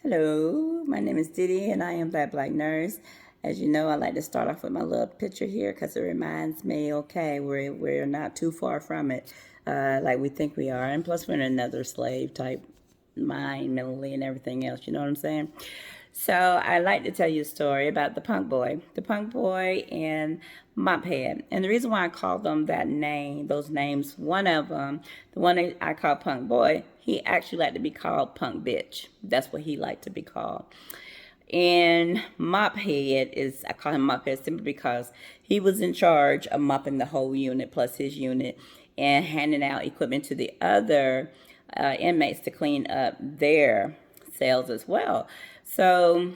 Hello, my name is Didi and I am that black nurse. As you know, I like to start off with my little picture here because it reminds me, okay, we're not too far from it, like we think we are. And plus, we're in another slave type mind, mentally, and everything else. You know what I'm saying? So I like to tell you a story about the punk boy and Mophead. And the reason why I call them that name, those names, one of them, the one that I call punk boy, he actually liked to be called punk bitch. That's what he liked to be called. And Mophead is, I call him Mophead simply because he was in charge of mopping the whole unit plus his unit and handing out equipment to the other inmates to clean up their cells as well. So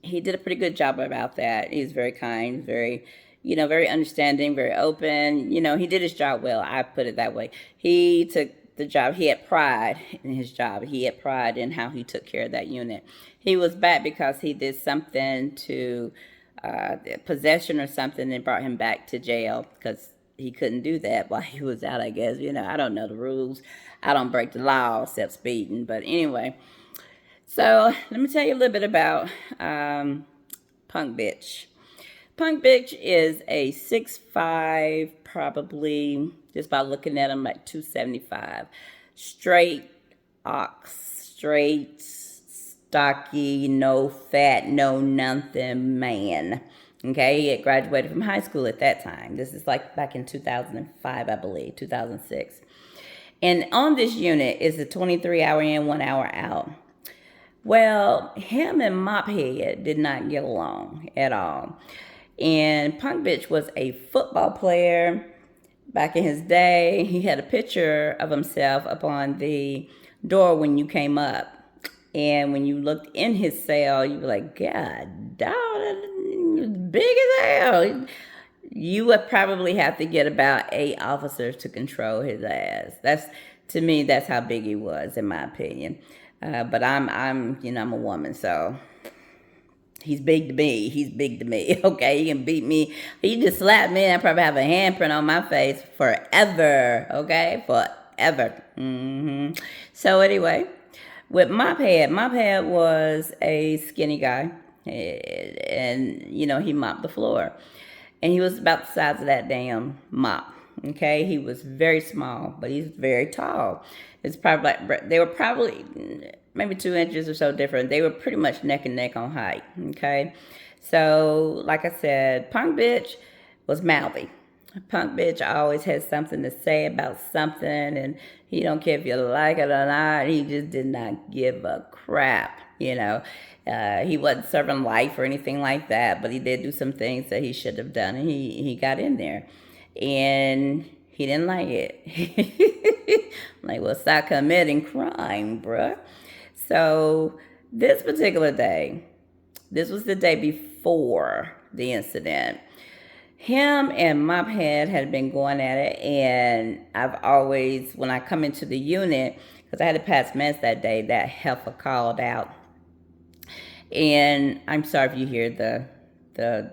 he did a pretty good job about that. He's very kind, very understanding, very open. He did his job well. I put it that way. He took the job. He had pride in his job. He had pride in how he took care of that unit. He was back because he did something to possession or something and brought him back to jail because he couldn't do that while he was out, I guess. I don't know the rules. I don't break the law except speeding. But anyway, so let me tell you a little bit about Punk Bitch. Punk Bitch is a 6'5", probably, just by looking at him, like 275. Straight ox, straight, stocky, no fat, no nothing man. Okay, he had graduated from high school at that time. This is like back in 2005, I believe, 2006. And on this unit is a 23-hour in, 1 hour out. Well, him and Mophead did not get along at all. And Punk Bitch was a football player back in his day. He had a picture of himself up on the door when you came up. And when you looked in his cell, you were like, God, dog, big as hell. You would probably have to get about 8 officers to control his ass. To me, that's how big he was, in my opinion. But I'm a woman, so he's big to me. He's big to me. Okay, he can beat me. He just slapped me, and I probably have a handprint on my face forever. Okay, forever. So anyway, with Mophead was a skinny guy, and he mopped the floor, and he was about the size of that damn mop. Okay, he was very small, but he's very tall. It's probably like they were probably maybe 2 inches or so different. They were pretty much neck and neck on height. Okay, so like I said, Punk Bitch was mouthy. Punk Bitch always has something to say about something, and he don't care if you like it or not. He just did not give a crap. He wasn't serving life or anything like that, but he did do some things that he should have done, and he got in there, and he didn't like it. I'm like, well, stop committing crime, bruh. So this particular day, this was the day before the incident. Him and Mophead had been going at it, and I've always, when I come into the unit, because I had to pass meds that day, that heifer called out. And I'm sorry if you hear the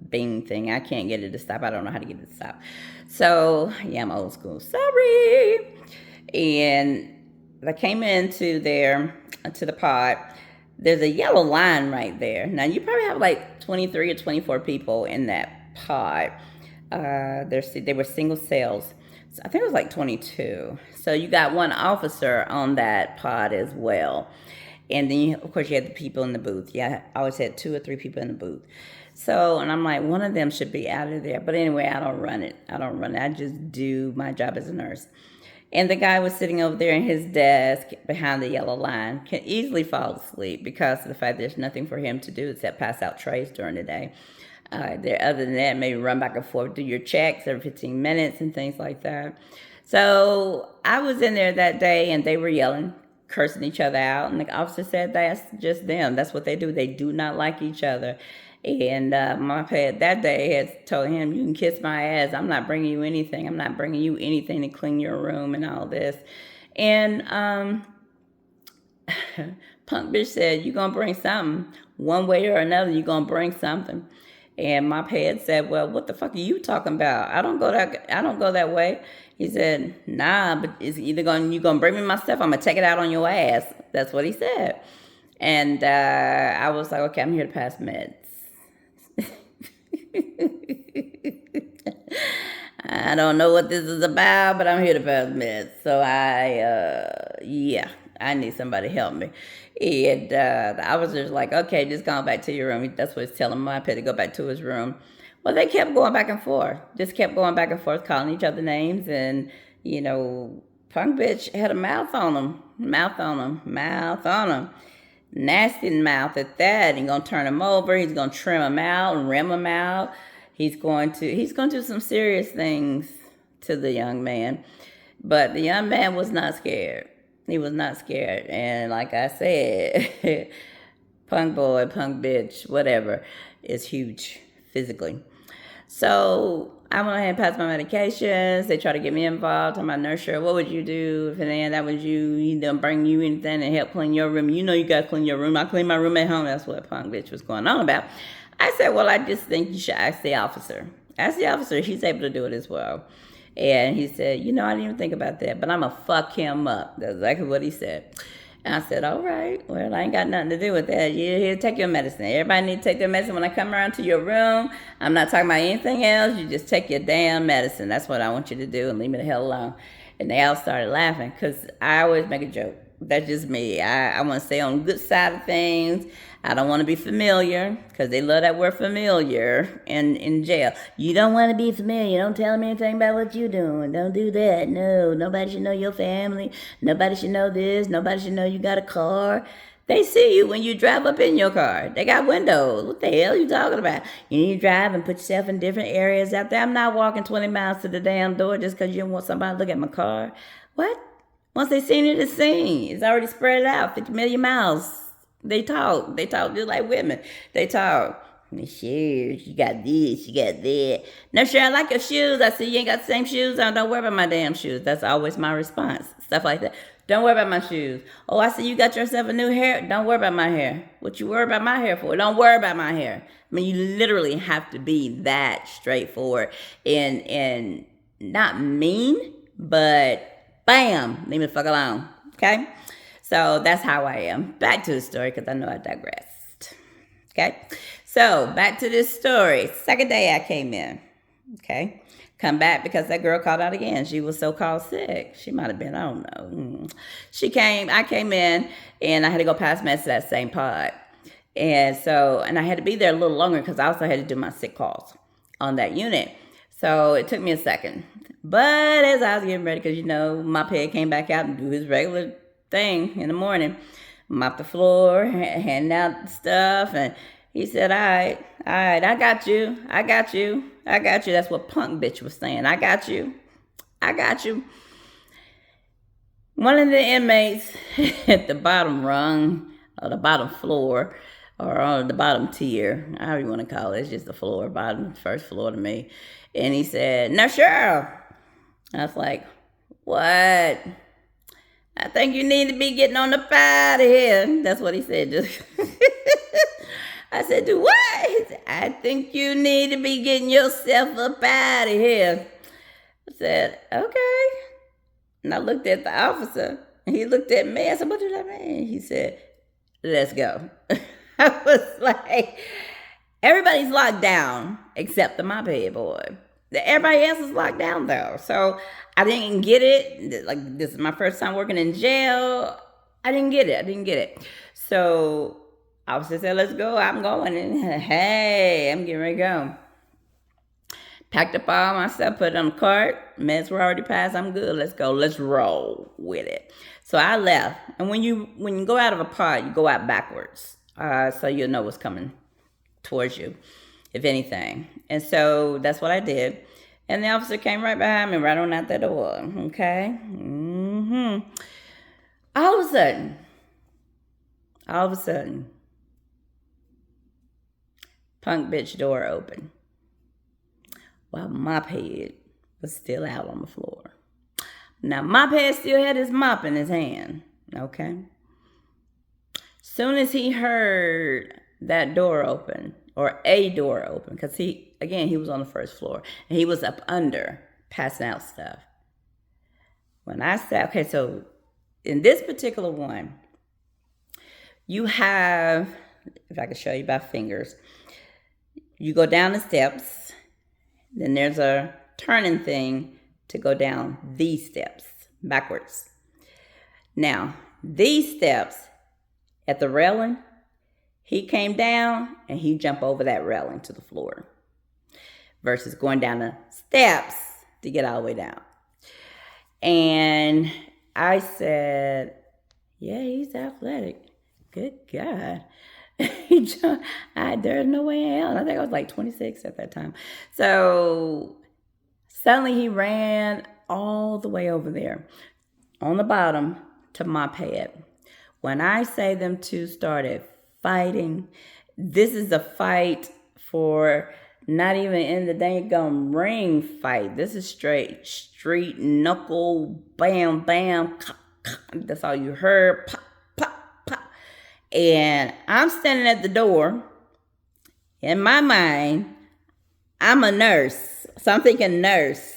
bing thing. I can't get it to stop. I don't know how to get it to stop. So yeah, I'm old school. Sorry. And I came into there to the pod. There's a yellow line right there. Now you probably have like 23 or 24 people in that pod. They were single cells. So I think it was like 22. So you got one officer on that pod as well. And then, of course, you had the people in the booth. Yeah, I always had 2 or 3 people in the booth. So, and I'm like, one of them should be out of there. But anyway, I don't run it. I just do my job as a nurse. And the guy was sitting over there in his desk behind the yellow line, can easily fall asleep because of the fact there's nothing for him to do except pass out trays during the day. Other than that, maybe run back and forth, do your checks every 15 minutes and things like that. So I was in there that day, and they were yelling, cursing each other out, and the officer said that's just them. That's what they do. They do not like each other. And my pet that day had told him, you can kiss my ass. I'm not bringing you anything. I'm not bringing you anything to clean your room and all this. And Punk Bitch said, you're going to bring something. One way or another, you're going to bring something. And Mophead said, "Well, what the fuck are you talking about? I don't go that way." He said, "Nah, but it's either you gonna bring me my stuff. I'm gonna take it out on your ass." That's what he said. And I was like, "Okay, I'm here to pass meds." I don't know what this is about, but I'm here to pass meds. So yeah, I need somebody to help me. And I was just like, okay, just go back to your room. That's what he's telling my pet to go back to his room. Well, they kept going back and forth. Just kept going back and forth, calling each other names. And, punk bitch had a mouth on him. Mouth on him. Mouth on him. Nasty mouth at that. He's gonna turn him over. He's gonna trim him out and rim him out. He's going to do some serious things to the young man. But the young man was not scared. He was not scared. And like I said, punk boy, punk bitch, whatever, is huge physically. So I went ahead and passed my medications. They tried to get me involved. I'm my nurse, sure, what would you do if that was you? He didn't bring you anything and help clean your room. You know you got to clean your room. I clean my room at home. That's what punk bitch was going on about. I said, well, I just think you should ask the officer. Ask the officer. He's able to do it as well. And he said, I didn't even think about that, but I'm going to fuck him up. That's exactly what he said. And I said, all right, well, I ain't got nothing to do with that. You here, take your medicine. Everybody need to take their medicine. When I come around to your room, I'm not talking about anything else. You just take your damn medicine. That's what I want you to do, and leave me the hell alone. And they all started laughing because I always make a joke. That's just me. I want to stay on the good side of things. I don't want to be familiar because they love that word familiar in jail. You don't want to be familiar. Don't tell them anything about what you're doing. Don't do that. No, nobody should know your family. Nobody should know this. Nobody should know you got a car. They see you when you drive up in your car. They got windows. What the hell are you talking about? You need to drive and put yourself in different areas out there. I'm not walking 20 miles to the damn door just because you don't want somebody to look at my car. What? Once they seen it, it's seen. It's already spread out 50 million miles. They talk just like women. They talk. The shoes, you got this, you got that. No, sure, I like your shoes. I see you ain't got the same shoes on. Don't worry about my damn shoes. That's always my response. Stuff like that. Don't worry about my shoes. Oh, I see you got yourself a new hair. Don't worry about my hair. What you worry about my hair for? Don't worry about my hair. I mean, you literally have to be that straightforward and not mean, but bam, leave me the fuck alone. Okay? So that's how I am. Back to the story because I know I digressed. Okay? So back to this story. Second day I came in. Okay? Come back because that girl called out again. She was so-called sick. She might have been, I don't know. I came in and I had to go pass meds to that same pod. And I had to be there a little longer because I also had to do my sick calls on that unit. So it took me a second. But as I was getting ready, because Mophead came back out and do his regular thing in the morning, mop the floor, handing out stuff, and he said, all right, I got you. That's what punk bitch was saying. I got you. One of the inmates at the bottom rung, or the bottom floor, or on the bottom tier, however you want to call it, it's just the floor, first floor to me. And he said, no, Cheryl. I was like, what? I think you need to be getting on up out of here. That's what he said. I said, do what? He said, I think you need to be getting yourself up out of here. I said, okay. And I looked at the officer, and he looked at me. I said, what does that mean? He said, let's go. I was like, everybody's locked down except the Mophead boy. Everybody else is locked down, though. So I didn't get it. Like, this is my first time working in jail. I didn't get it. So officer said, let's go. I'm going. And hey, I'm getting ready to go. Packed up all my stuff, put it on the cart. Meds were already passed. I'm good. Let's go. Let's roll with it. So I left. And when you go out of a pod, you go out backwards. So you'll know what's coming towards you, if anything. And so that's what I did. And the officer came right behind me, right on out that door. Okay? All of a sudden, punk bitch door open while Mophead was still out on the floor. Now, Mophead still had his mop in his hand. Okay? Soon as he heard that door open or a door open, because he was on the first floor and he was up under passing out stuff. When I said, okay, so in this particular one, you have, if I could show you by fingers, you go down the steps, then there's a turning thing to go down these steps backwards. Now, these steps at the railing, he came down and he jumped over that railing to the floor versus going down the steps to get all the way down. And I said, yeah, he's athletic. Good God. He jumped. There's no way in hell. I think I was like 26 at that time. So suddenly he ran all the way over there on the bottom to Mophead. When I say them two started fighting, this is a fight for not even in the dang ring fight. This is straight street knuckle, bam, bam, pop, pop. That's all you heard, pop, pop, pop. And I'm standing at the door. In my mind, I'm a nurse, so I'm thinking nurse.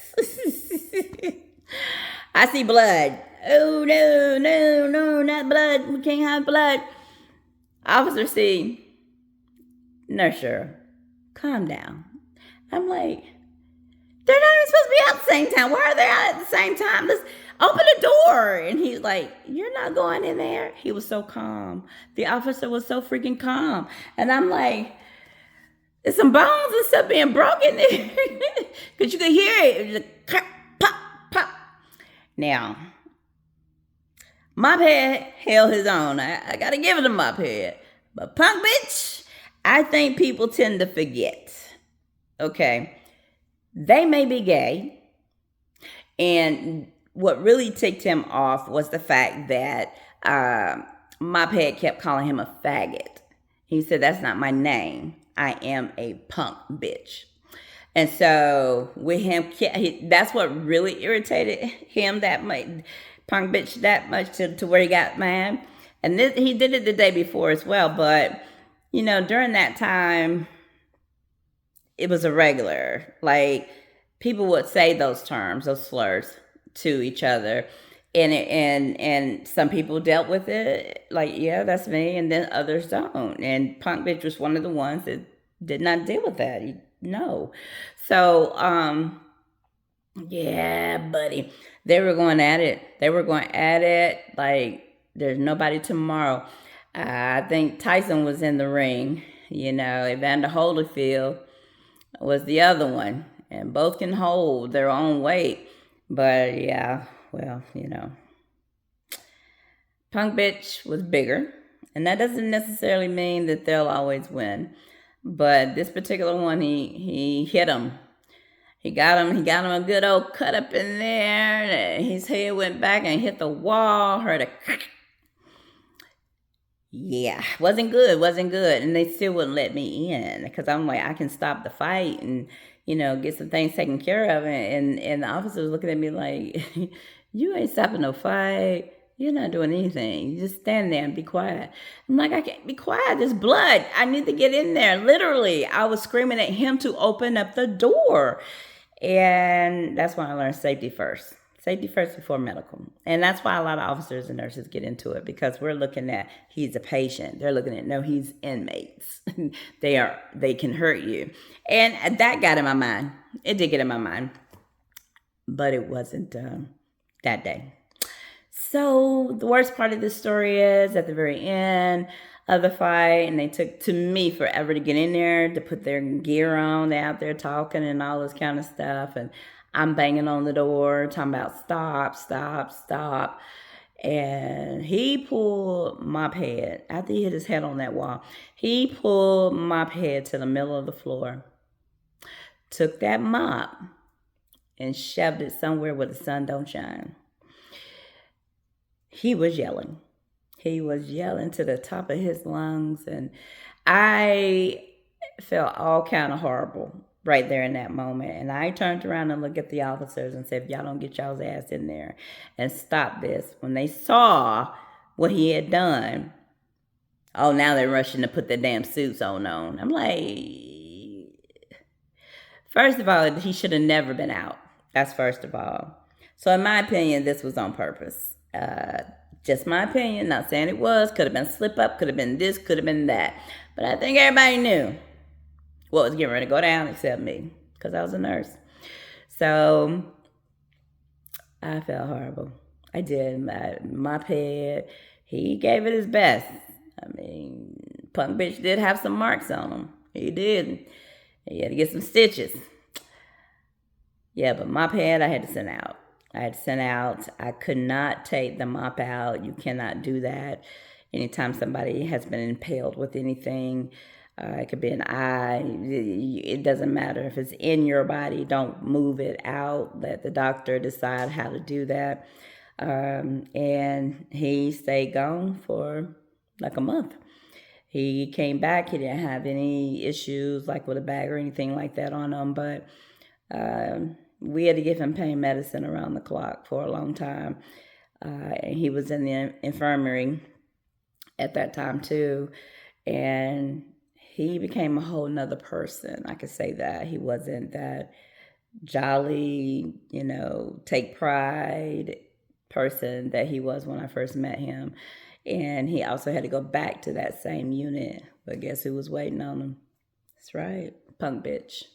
I see blood. Oh, no, no, no, not blood. We can't have blood. Officer C, nurse Cheryl, calm down. I'm like, they're not even supposed to be out at the same time. Why are they out at the same time? Let's open the door. And he's like, you're not going in there. He was so calm. The officer was so freaking calm. And I'm like, there's some bones and stuff being broken there. Because you could hear it. It was just pop, pop. Now, Mophead held his own. I got to give it to Mophead. But punk bitch, I think people tend to forget. Okay. They may be gay. And what really ticked him off was the fact that Mophead kept calling him a faggot. He said, that's not my name. I am a punk bitch. And so with him, that's what really irritated him that much. Punk bitch that much to where he got mad. And he did it the day before as well. But, you know, during that time, it was a regular. Like, people would say those terms, those slurs to each other. And some people dealt with it. Like, yeah, that's me. And then others don't. And punk bitch was one of the ones that did not deal with that. No. So, yeah, buddy. They were going at it like there's nobody tomorrow. I think Tyson was in the ring. You know, Evander Holyfield was the other one. And both can hold their own weight. But, yeah, well, you know. Punk bitch was bigger. And that doesn't necessarily mean that they'll always win. But this particular one, he hit him. He got him a good old cut up in there. His head went back and hit the wall. Heard a crack. Yeah, wasn't good. And they still wouldn't let me in because I'm like, I can stop the fight and, you know, get some things taken care of. And the officer was looking at me like, you ain't stopping no fight. You're not doing anything. You just stand there and be quiet. I'm like, I can't be quiet. There's blood. I need to get in there. Literally, I was screaming at him to open up the door. And that's when I learned safety first. Safety first before medical. And that's why a lot of officers and nurses get into it, because we're looking at he's a patient. They're looking at, no, he's inmates. They can hurt you. And that got in my mind. It did get in my mind. But it wasn't that day. So the worst part of the story is at the very end of the fight, and they took, to me, forever to get in there, to put their gear on. They're out there talking and all this kind of stuff. And I'm banging on the door, talking about stop, stop, stop. And he pulled Mophead, after he hit his head on that wall, he pulled Mophead to the middle of the floor, took that mop, and shoved it somewhere where the sun don't shine. He was yelling. He was yelling to the top of his lungs. And I felt all kind of horrible right there in that moment. And I turned around and looked at the officers and said, if y'all don't get y'all's ass in there and stop this. When they saw what he had done, Oh, now they're rushing to put their damn suits on. I'm like, first of all, he should have never been out. That's first of all. So in my opinion, this was on purpose. Just my opinion, not saying it was. Could have been slip up, could have been this, could have been that. But I think everybody knew what was getting ready to go down except me, because I was a nurse. So I felt horrible. I did. Mophead, he gave it his best. I mean, punk bitch did have some marks on him. He did. He had to get some stitches. Yeah, but Mophead, I had to send out. I could not take the mop out. You cannot do that. Anytime somebody has been impaled with anything, it could be an eye. It doesn't matter. If it's in your body, don't move it out. Let the doctor decide how to do that. And he stayed gone for like a month. He came back. He didn't have any issues like with a bag or anything like that on him, but we had to give him pain medicine around the clock for a long time. And he was in the infirmary at that time too. And he became a whole nother person. I could say that. He wasn't that jolly, take pride person that he was when I first met him. And he also had to go back to that same unit. But guess who was waiting on him? That's right, punk bitch.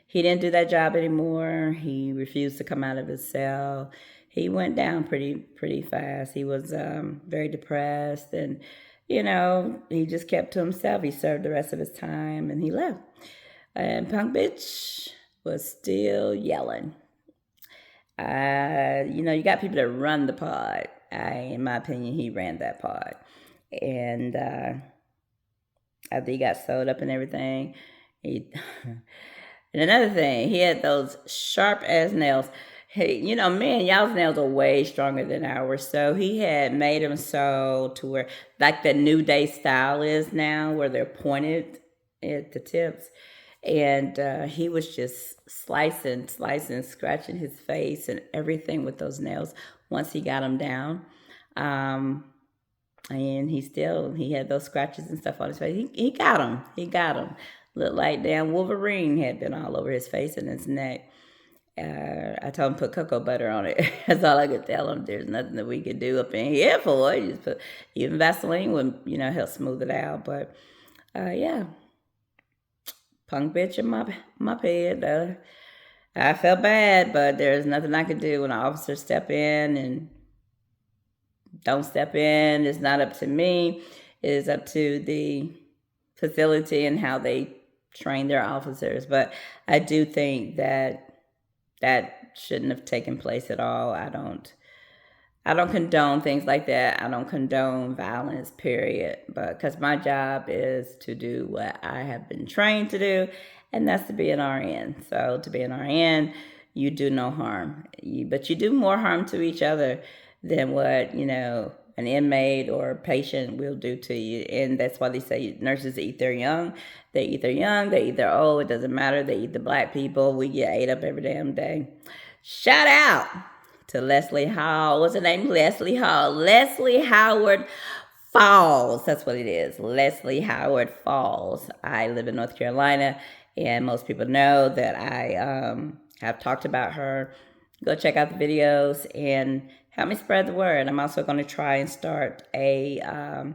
He didn't do that job anymore. He refused to come out of his cell. He went down pretty fast. He was very depressed, and he just kept to himself. He served the rest of his time, and he left. And punk bitch was still yelling. You got people that run the pod. In my opinion, he ran that pod, and after he got sewed up and everything, he. And another thing, he had those sharp ass nails. Hey, man, y'all's nails are way stronger than ours. So he had made them so to where, like the New Day style is now, where they're pointed at the tips. And he was just slicing, scratching his face and everything with those nails once he got them down. And he had those scratches and stuff on his face. He got them. Looked like damn Wolverine had been all over his face and his neck. I told him to put cocoa butter on it. That's all I could tell him. There's nothing that we could do up in here for it. Just put, even Vaseline would, help smooth it out. But yeah, punk bitch in my head. I felt bad, but there's nothing I could do when an officer step in and don't step in. It's not up to me. It is up to the facility and how they train their officers. But I do think that shouldn't have taken place at all. I don't condone things like that. I don't condone violence, period. But because my job is to do what I have been trained to do, and that's to be an RN. So to be an RN, you do no harm. But you do more harm to each other than what, an inmate or a patient will do to you. And that's why they say nurses eat their young. They eat their young, they eat their old. It doesn't matter. They eat the black people. We get ate up every damn day. Shout out to Leslie Hall. What's her name? Leslie Hall. Leslie Howard Falls. That's what it is. Leslie Howard Falls. I live in North Carolina, and most people know that I have talked about her. Go check out the videos and help me spread the word. I'm also going to try and start a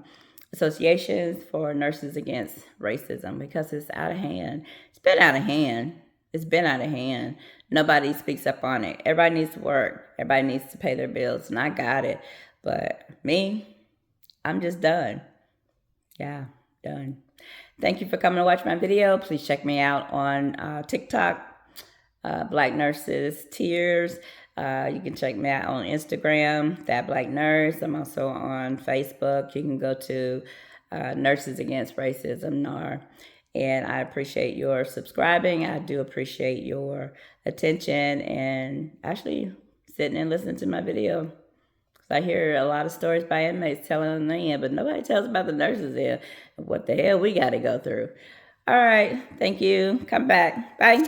association for Nurses Against Racism because it's out of hand. It's been out of hand. Nobody speaks up on it. Everybody needs to work. Everybody needs to pay their bills, and I got it. But me, I'm just done. Yeah, done. Thank you for coming to watch my video. Please check me out on TikTok, Black Nurses Tears. You can check me out on Instagram, That Black Nurse. I'm also on Facebook. You can go to Nurses Against Racism, NAR. And I appreciate your subscribing. I do appreciate your attention and actually sitting and listening to my video. Because I hear a lot of stories by inmates telling them, but nobody tells about the nurses here. What the hell we got to go through. All right. Thank you. Come back. Bye.